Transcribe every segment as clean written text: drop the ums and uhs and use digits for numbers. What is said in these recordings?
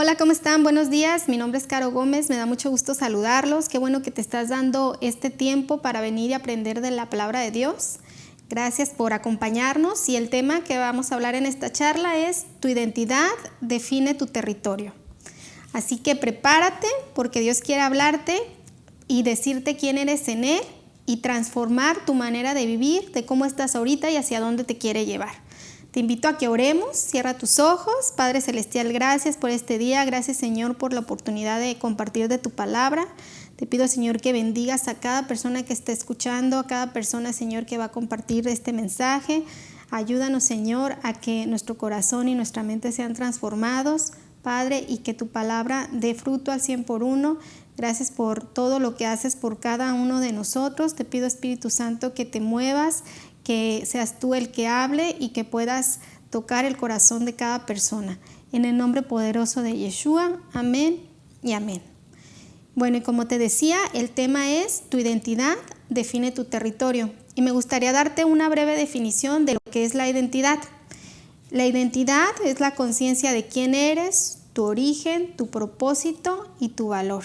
Hola, ¿cómo están? Buenos días, mi nombre es Caro Gómez, me da mucho gusto saludarlos. Qué bueno que te estás dando este tiempo para venir y aprender de la palabra de Dios. Gracias por acompañarnos y el tema que vamos a hablar en esta charla es tu identidad define tu territorio. Así que prepárate porque Dios quiere hablarte y decirte quién eres en Él y transformar tu manera de vivir, de cómo estás ahorita y hacia dónde te quiere llevar. Te invito a que oremos, cierra tus ojos. Padre Celestial, gracias por este día, gracias Señor por la oportunidad de compartir de tu palabra. Te pido Señor que bendigas a cada persona que esté escuchando, a cada persona Señor que va a compartir este mensaje. Ayúdanos Señor a que nuestro corazón y nuestra mente sean transformados, Padre, y que tu palabra dé fruto al 100 por 1. Gracias por todo lo que haces por cada uno de nosotros. Te pido Espíritu Santo que te muevas, que seas tú el que hable y que puedas tocar el corazón de cada persona. En el nombre poderoso de Yeshua, amén y amén. Bueno, y como te decía, el tema es tu identidad define tu territorio. Y me gustaría darte una breve definición de lo que es la identidad. La identidad es la conciencia de quién eres, tu origen, tu propósito y tu valor.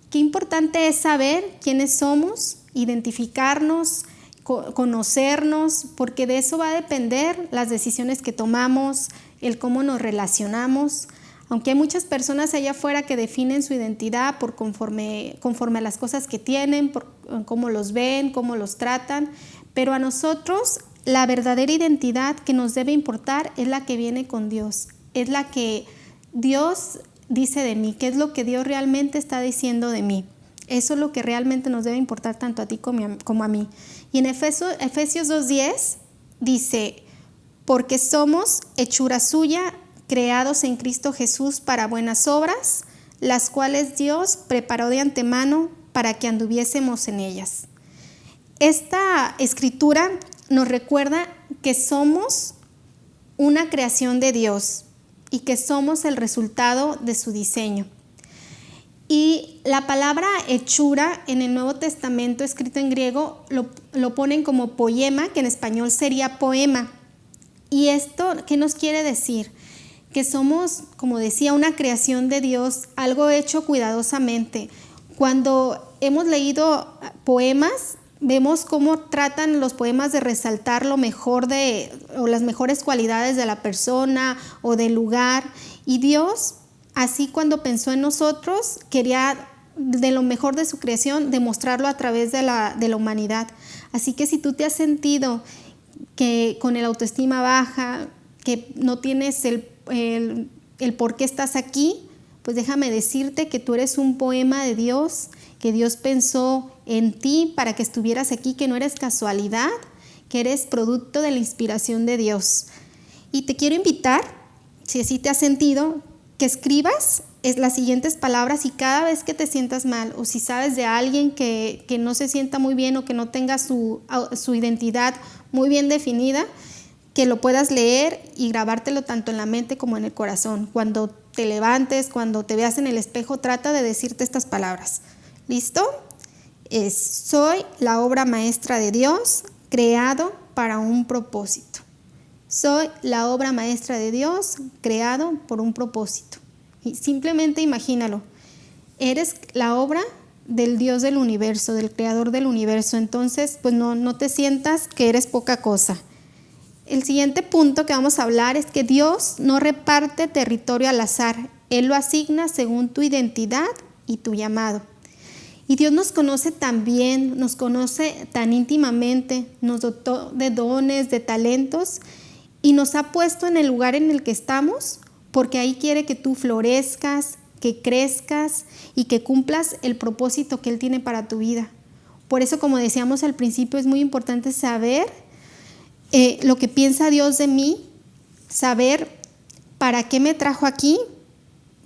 Qué importante es saber quiénes somos, identificarnos, conocernos, porque de eso va a depender las decisiones que tomamos, el cómo nos relacionamos. Aunque hay muchas personas allá afuera que definen su identidad por conforme a las cosas que tienen, por cómo los ven, cómo los tratan, pero a nosotros la verdadera identidad que nos debe importar es la que viene con Dios, es la que Dios dice de mí, qué es lo que Dios realmente está diciendo de mí. Eso es lo que realmente nos debe importar tanto a ti como a mí. Y en Efesios 2:10 dice, porque somos hechura suya, creados en Cristo Jesús para buenas obras, las cuales Dios preparó de antemano para que anduviésemos en ellas. Esta escritura nos recuerda que somos una creación de Dios y que somos el resultado de su diseño. Y la palabra hechura en el Nuevo Testamento, escrito en griego, lo ponen como poema, que en español sería poema. ¿Y esto qué nos quiere decir? Que somos, como decía, una creación de Dios, algo hecho cuidadosamente. Cuando hemos leído poemas, vemos cómo tratan los poemas de resaltar lo mejor o las mejores cualidades de la persona o del lugar. Y Dios, así cuando pensó en nosotros, quería de lo mejor de su creación demostrarlo a través de la humanidad. Así que si tú te has sentido que con el autoestima baja, que no tienes el por qué estás aquí, pues déjame decirte que tú eres un poema de Dios, que Dios pensó en ti para que estuvieras aquí, que no eres casualidad, que eres producto de la inspiración de Dios. Y te quiero invitar, si así te has sentido, que escribas las siguientes palabras y cada vez que te sientas mal o si sabes de alguien que no se sienta muy bien o que no tenga su identidad muy bien definida, que lo puedas leer y grabártelo tanto en la mente como en el corazón. Cuando te levantes, cuando te veas en el espejo, trata de decirte estas palabras. ¿Listo? Soy la obra maestra de Dios, creado para un propósito. Soy la obra maestra de Dios, creado por un propósito. Y simplemente imagínalo. Eres la obra del Dios del universo, del creador del universo. Entonces, pues no te sientas que eres poca cosa. El siguiente punto que vamos a hablar es que Dios no reparte territorio al azar. Él lo asigna según tu identidad y tu llamado. Y Dios nos conoce tan bien, nos conoce tan íntimamente, nos dotó de dones, de talentos y nos ha puesto en el lugar en el que estamos porque ahí quiere que tú florezcas, que crezcas y que cumplas el propósito que Él tiene para tu vida. Por eso, como decíamos al principio, es muy importante saber lo que piensa Dios de mí, saber para qué me trajo aquí,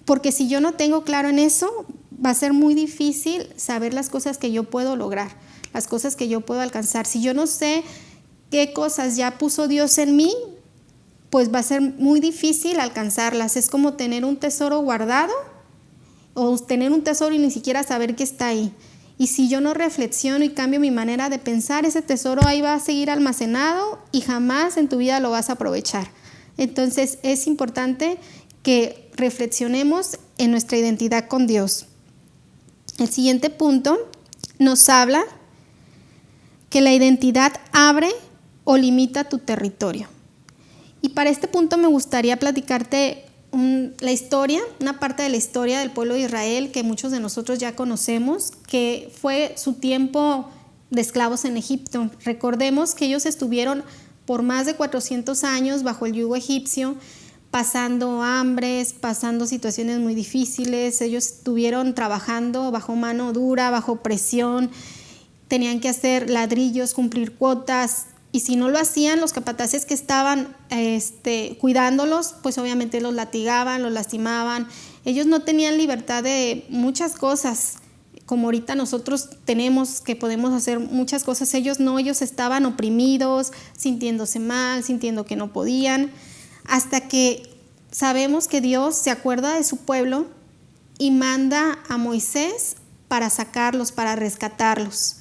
porque si yo no tengo claro en eso, va a ser muy difícil saber las cosas que yo puedo lograr, las cosas que yo puedo alcanzar. Si yo no sé qué cosas ya puso Dios en mí, pues va a ser muy difícil alcanzarlas. Es como tener un tesoro guardado o tener un tesoro y ni siquiera saber que está ahí. Y si yo no reflexiono y cambio mi manera de pensar, ese tesoro ahí va a seguir almacenado y jamás en tu vida lo vas a aprovechar. Entonces es importante que reflexionemos en nuestra identidad con Dios. El siguiente punto nos habla que la identidad abre o limita tu territorio. Y para este punto me gustaría platicarte la historia, una parte de la historia del pueblo de Israel que muchos de nosotros ya conocemos, que fue su tiempo de esclavos en Egipto. Recordemos que ellos estuvieron por más de 400 años bajo el yugo egipcio, pasando hambres, pasando situaciones muy difíciles. Ellos estuvieron trabajando bajo mano dura, bajo presión, tenían que hacer ladrillos, cumplir cuotas, y si no lo hacían, los capataces que estaban cuidándolos, pues obviamente los latigaban, los lastimaban. Ellos no tenían libertad de muchas cosas, como ahorita nosotros tenemos, que podemos hacer muchas cosas. Ellos no, ellos estaban oprimidos, sintiéndose mal, sintiendo que no podían, hasta que sabemos que Dios se acuerda de su pueblo y manda a Moisés para sacarlos, para rescatarlos.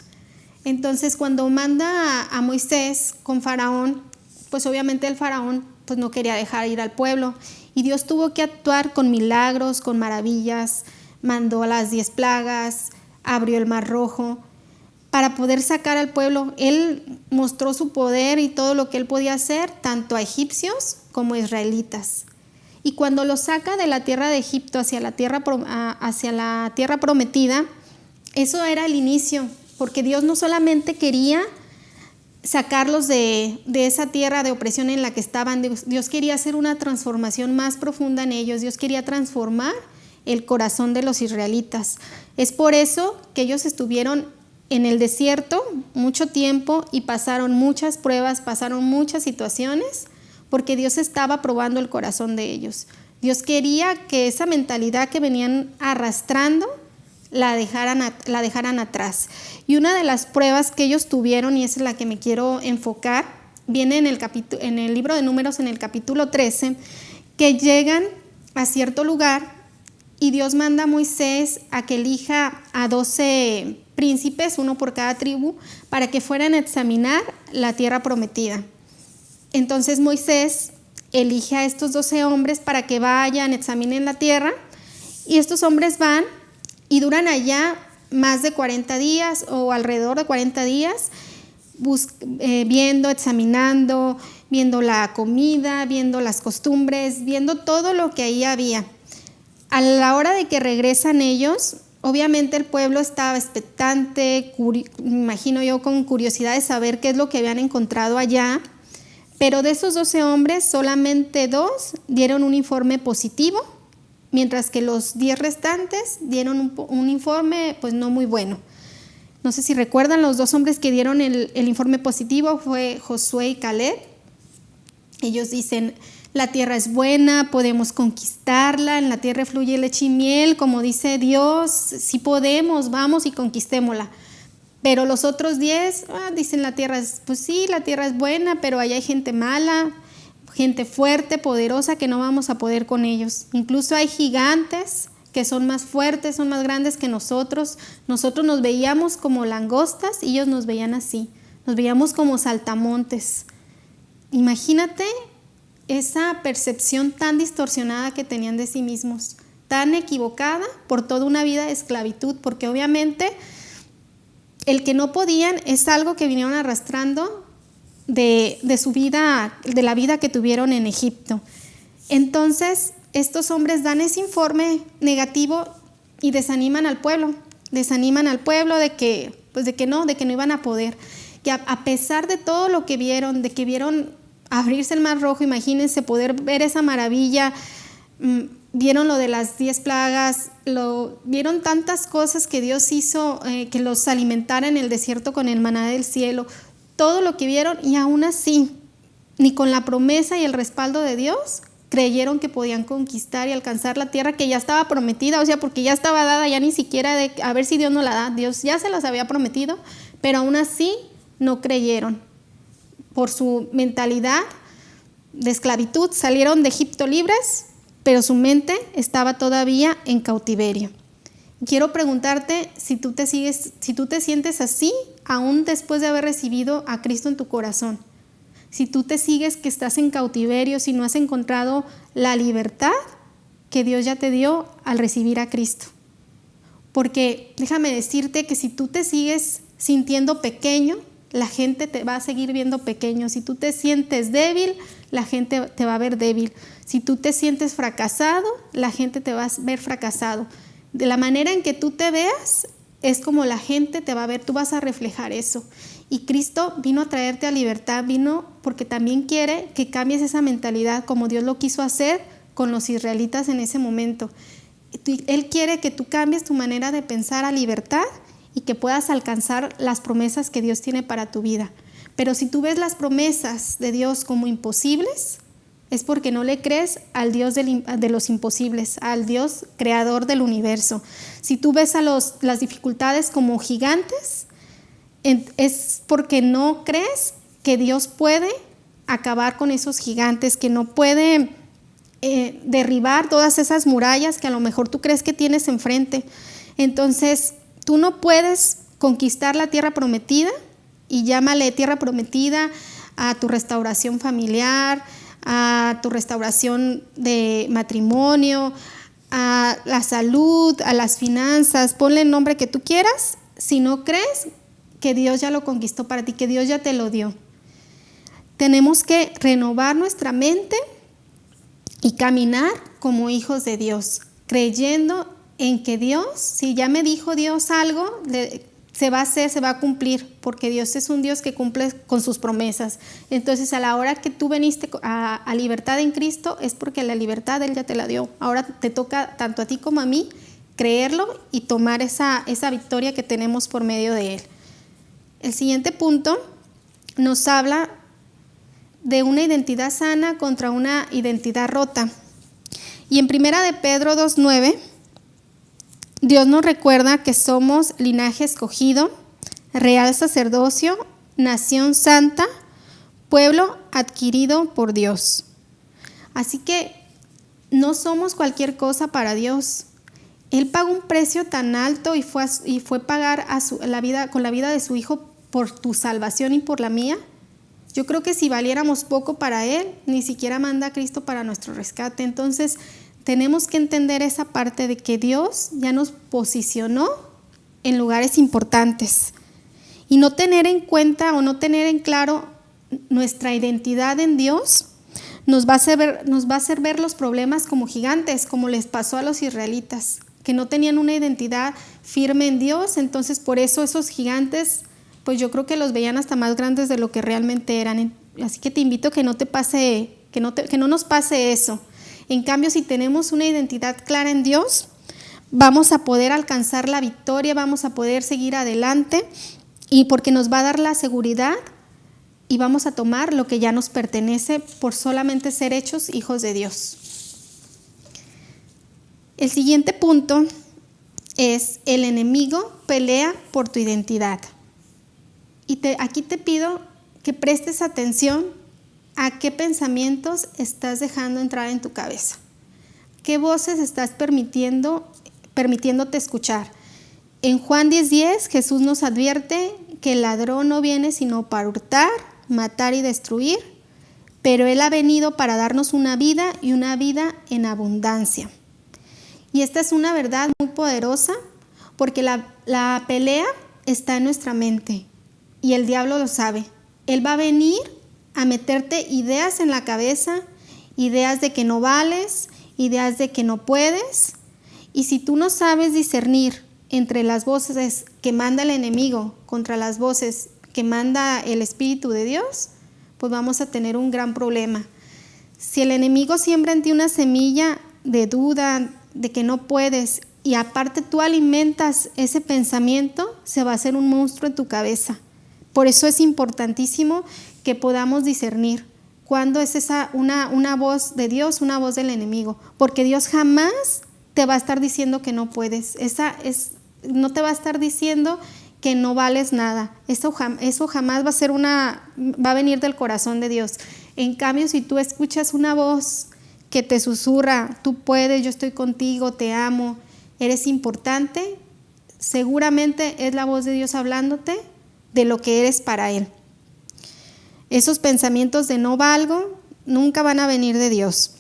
Entonces, cuando manda a Moisés con Faraón, pues obviamente el Faraón pues no quería dejar ir al pueblo, y Dios tuvo que actuar con milagros, con maravillas. Mandó las 10 plagas, abrió el Mar Rojo para poder sacar al pueblo. Él mostró su poder y todo lo que él podía hacer, tanto a egipcios como a israelitas. Y cuando los saca de la tierra de Egipto hacia la tierra prometida, eso era el inicio, porque Dios no solamente quería sacarlos de esa tierra de opresión en la que estaban. Dios quería hacer una transformación más profunda en ellos. Dios quería transformar el corazón de los israelitas. Es por eso que ellos estuvieron en el desierto mucho tiempo y pasaron muchas pruebas, pasaron muchas situaciones, porque Dios estaba probando el corazón de ellos. Dios quería que esa mentalidad que venían arrastrando la dejaran atrás. Y una de las pruebas que ellos tuvieron, y esa es la que me quiero enfocar, viene en el libro de Números, en el capítulo 13, que llegan a cierto lugar y Dios manda a Moisés a que elija a 12 príncipes, uno por cada tribu, para que fueran a examinar la tierra prometida. Entonces Moisés elige a estos 12 hombres para que vayan, examinen la tierra, y estos hombres van y duran allá más de 40 días o alrededor de 40 días, viendo, examinando, viendo la comida, viendo las costumbres, viendo todo lo que ahí había. A la hora de que regresan ellos, obviamente el pueblo estaba expectante, me imagino yo, con curiosidad de saber qué es lo que habían encontrado allá, pero de esos 12 hombres solamente 2 dieron un informe positivo, mientras que los 10 restantes dieron un informe pues no muy bueno. No sé si recuerdan, los 2 hombres que dieron el informe positivo fue Josué y Caleb. Ellos dicen: la tierra es buena, podemos conquistarla, en la tierra fluye leche y miel, como dice Dios, sí podemos, vamos y conquistémosla. Pero los otros 10 dicen: la tierra es buena, pero allá hay gente mala, gente fuerte, poderosa, que no vamos a poder con ellos. Incluso hay gigantes que son más fuertes, son más grandes que nosotros. Nosotros nos veíamos como langostas y ellos nos veían así, nos veíamos como saltamontes. Imagínate esa percepción tan distorsionada que tenían de sí mismos, tan equivocada por toda una vida de esclavitud, porque obviamente el que no podían es algo que vinieron arrastrando de su vida, de la vida que tuvieron en Egipto. Entonces estos hombres dan ese informe negativo y desaniman al pueblo de que no iban a poder. Que a pesar de todo lo que vieron, de que vieron abrirse el Mar Rojo, imagínense poder ver esa maravilla, vieron lo de las 10 plagas, vieron tantas cosas que Dios hizo, que los alimentara en el desierto con el maná del cielo, todo lo que vieron, y aún así, ni con la promesa y el respaldo de Dios, creyeron que podían conquistar y alcanzar la tierra que ya estaba prometida, o sea, porque ya estaba dada, ya ni siquiera a ver si Dios no la da, Dios ya se las había prometido, pero aún así no creyeron. Por su mentalidad de esclavitud salieron de Egipto libres, pero su mente estaba todavía en cautiverio. Quiero preguntarte si tú te sientes así aún después de haber recibido a Cristo en tu corazón. Si tú te sigues que estás en cautiverio, si no has encontrado la libertad que Dios ya te dio al recibir a Cristo. Porque déjame decirte que si tú te sigues sintiendo pequeño, la gente te va a seguir viendo pequeño. Si tú te sientes débil, la gente te va a ver débil. Si tú te sientes fracasado, la gente te va a ver fracasado. De la manera en que tú te veas, es como la gente te va a ver, tú vas a reflejar eso. Y Cristo vino a traerte a libertad, vino porque también quiere que cambies esa mentalidad como Dios lo quiso hacer con los israelitas en ese momento. Él quiere que tú cambies tu manera de pensar a libertad y que puedas alcanzar las promesas que Dios tiene para tu vida. Pero si tú ves las promesas de Dios como imposibles, es porque no le crees al Dios de los imposibles, al Dios creador del universo. Si tú ves a las dificultades como gigantes, es porque no crees que Dios puede acabar con esos gigantes, que no puede derribar todas esas murallas que a lo mejor tú crees que tienes enfrente. Entonces, tú no puedes conquistar la tierra prometida, y llámale tierra prometida a tu restauración familiar, a tu restauración de matrimonio, a la salud, a las finanzas, ponle el nombre que tú quieras, si no crees que Dios ya lo conquistó para ti, que Dios ya te lo dio. Tenemos que renovar nuestra mente y caminar como hijos de Dios, creyendo en que Dios, si ya me dijo Dios algo, se va a hacer, se va a cumplir, porque Dios es un Dios que cumple con sus promesas. Entonces, a la hora que tú veniste a libertad en Cristo, es porque la libertad Él ya te la dio. Ahora te toca tanto a ti como a mí creerlo y tomar esa victoria que tenemos por medio de Él. El siguiente punto nos habla de una identidad sana contra una identidad rota. Y en 1 de Pedro 2:9, Dios nos recuerda que somos linaje escogido, real sacerdocio, nación santa, pueblo adquirido por Dios. Así que no somos cualquier cosa para Dios. Él pagó un precio tan alto y fue pagar con la vida de su Hijo por tu salvación y por la mía. Yo creo que si valiéramos poco para Él, ni siquiera manda a Cristo para nuestro rescate. Entonces, tenemos que entender esa parte de que Dios ya nos posicionó en lugares importantes. Y no tener en cuenta o no tener en claro nuestra identidad en Dios nos va a hacer ver los problemas como gigantes, como les pasó a los israelitas, que no tenían una identidad firme en Dios. Entonces, por eso esos gigantes, pues yo creo que los veían hasta más grandes de lo que realmente eran. Así que te invito a que no nos pase eso. En cambio, si tenemos una identidad clara en Dios, vamos a poder alcanzar la victoria, vamos a poder seguir adelante, y porque nos va a dar la seguridad y vamos a tomar lo que ya nos pertenece por solamente ser hechos hijos de Dios. El siguiente punto es: el enemigo pelea por tu identidad. Y aquí te pido que prestes atención a qué pensamientos estás dejando entrar en tu cabeza. ¿Qué voces estás permitiéndote escuchar? En Juan 10:10, Jesús nos advierte que el ladrón no viene sino para hurtar, matar y destruir, pero Él ha venido para darnos una vida y una vida en abundancia. Y esta es una verdad muy poderosa, porque la pelea está en nuestra mente y el diablo lo sabe. Él va a venir a meterte ideas en la cabeza, ideas de que no vales, ideas de que no puedes. Y si tú no sabes discernir entre las voces que manda el enemigo contra las voces que manda el Espíritu de Dios, pues vamos a tener un gran problema. Si el enemigo siembra en ti una semilla de duda, de que no puedes, y aparte tú alimentas ese pensamiento, se va a hacer un monstruo en tu cabeza. Por eso es importantísimo que podamos discernir cuándo es una voz de Dios, una voz del enemigo, porque Dios jamás te va a estar diciendo que no puedes. No te va a estar diciendo que no vales nada. Eso jamás va a venir del corazón de Dios. En cambio, si tú escuchas una voz que te susurra: tú puedes, yo estoy contigo, te amo, eres importante, seguramente es la voz de Dios hablándote de lo que eres para Él. Esos pensamientos de no valgo nunca van a venir de Dios.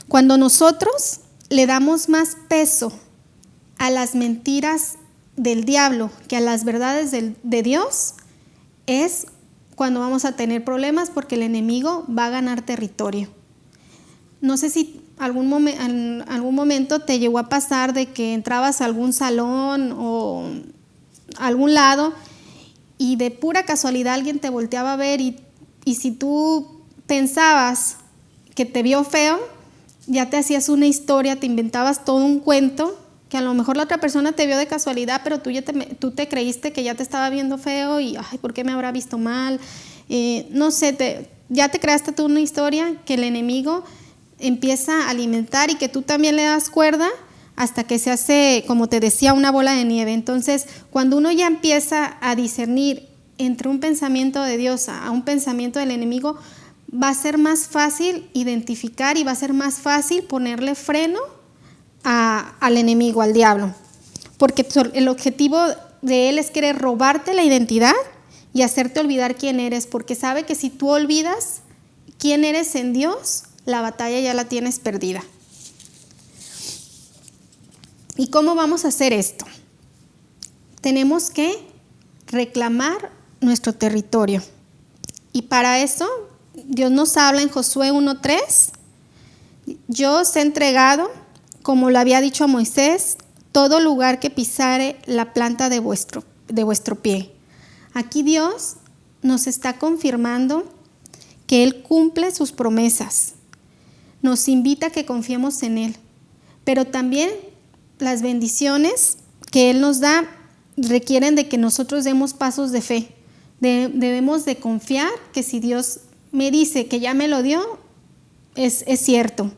Cuando nosotros le damos más peso a las mentiras del diablo que a las verdades de Dios, es cuando vamos a tener problemas, porque el enemigo va a ganar territorio. No sé si en algún momento te llegó a pasar de que entrabas a algún salón o a algún lado y de pura casualidad alguien te volteaba a ver y si tú pensabas que te vio feo, ya te hacías una historia, te inventabas todo un cuento, que a lo mejor la otra persona te vio de casualidad, pero tú te creíste que ya te estaba viendo feo y, ay, ¿por qué me habrá visto mal? No sé, ya te creaste tú una historia que el enemigo empieza a alimentar y que tú también le das cuerda hasta que se hace, como te decía, una bola de nieve. Entonces, cuando uno ya empieza a discernir entre un pensamiento de Dios a un pensamiento del enemigo, va a ser más fácil identificar y va a ser más fácil ponerle freno al enemigo, al diablo. Porque el objetivo de él es querer robarte la identidad y hacerte olvidar quién eres, porque sabe que si tú olvidas quién eres en Dios, la batalla ya la tienes perdida. ¿Y cómo vamos a hacer esto? Tenemos que reclamar nuestro territorio. Y para eso, Dios nos habla en Josué 1:3. Yo os he entregado, como lo había dicho a Moisés, todo lugar que pisare la planta de vuestro pie. Aquí Dios nos está confirmando que Él cumple sus promesas. Nos invita a que confiemos en Él. Pero también las bendiciones que Él nos da requieren de que nosotros demos pasos de fe. Debemos de confiar que si Dios me dice que ya me lo dio, es cierto,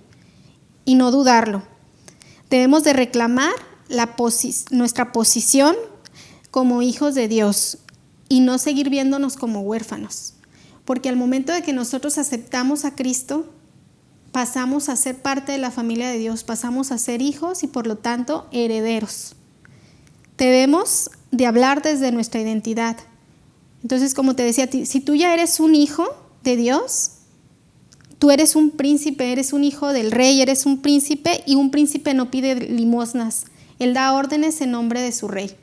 y no dudarlo. Debemos de reclamar nuestra posición como hijos de Dios y no seguir viéndonos como huérfanos. Porque al momento de que nosotros aceptamos a Cristo, pasamos a ser parte de la familia de Dios, pasamos a ser hijos y por lo tanto herederos. Debemos de hablar desde nuestra identidad. Entonces, como te decía, si tú ya eres un hijo de Dios, tú eres un príncipe, eres un hijo del rey, eres un príncipe, y un príncipe no pide limosnas. Él da órdenes en nombre de su rey.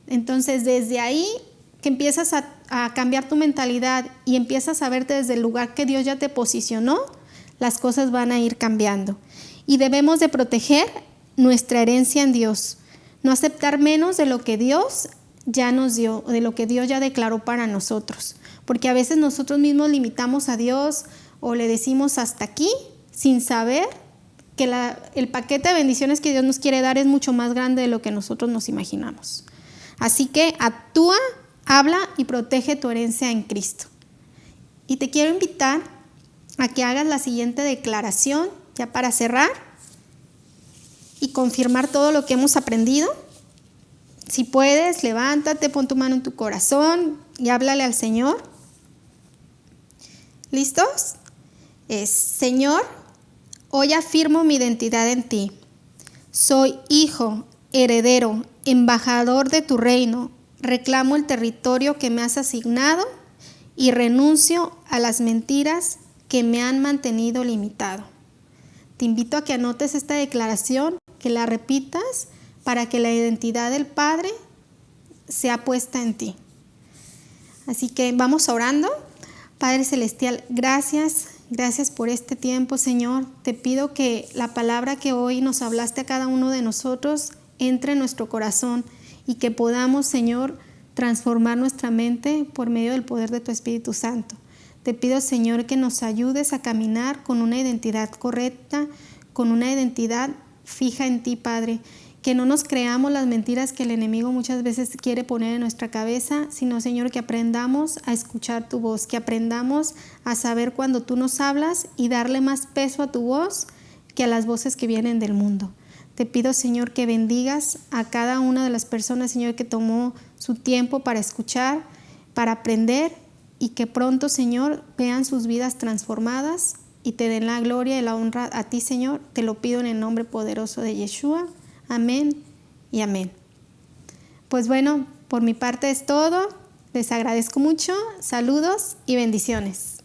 Entonces, desde ahí que empiezas a cambiar tu mentalidad y empiezas a verte desde el lugar que Dios ya te posicionó, las cosas van a ir cambiando. Y debemos de proteger nuestra herencia en Dios. No aceptar menos de lo que Dios ya nos dio, de lo que Dios ya declaró para nosotros. Porque a veces nosotros mismos limitamos a Dios o le decimos hasta aquí, sin saber que el paquete de bendiciones que Dios nos quiere dar es mucho más grande de lo que nosotros nos imaginamos. Así que actúa, habla y protege tu herencia en Cristo. Y te quiero invitar a que hagas la siguiente declaración, ya para cerrar y confirmar todo lo que hemos aprendido. Si puedes, levántate, pon tu mano en tu corazón y háblale al Señor. ¿Listos? Señor, hoy afirmo mi identidad en ti. Soy hijo, heredero, embajador de tu reino. Reclamo el territorio que me has asignado y renuncio a las mentiras que me han mantenido limitado. Te invito a que anotes esta declaración, que la repitas para que la identidad del Padre sea puesta en ti. Así que vamos orando. Padre Celestial, gracias por este tiempo, Señor. Te pido que la palabra que hoy nos hablaste a cada uno de nosotros entre en nuestro corazón y que podamos, Señor, transformar nuestra mente por medio del poder de tu Espíritu Santo. Te pido, Señor, que nos ayudes a caminar con una identidad correcta, con una identidad fija en ti, Padre. Que no nos creamos las mentiras que el enemigo muchas veces quiere poner en nuestra cabeza, sino, Señor, que aprendamos a escuchar tu voz, que aprendamos a saber cuando tú nos hablas y darle más peso a tu voz que a las voces que vienen del mundo. Te pido, Señor, que bendigas a cada una de las personas, Señor, que tomó su tiempo para escuchar, para aprender, y que pronto, Señor, vean sus vidas transformadas y te den la gloria y la honra a ti, Señor. Te lo pido en el nombre poderoso de Yeshua. Amén y amén. Pues bueno, por mi parte es todo. Les agradezco mucho. Saludos y bendiciones.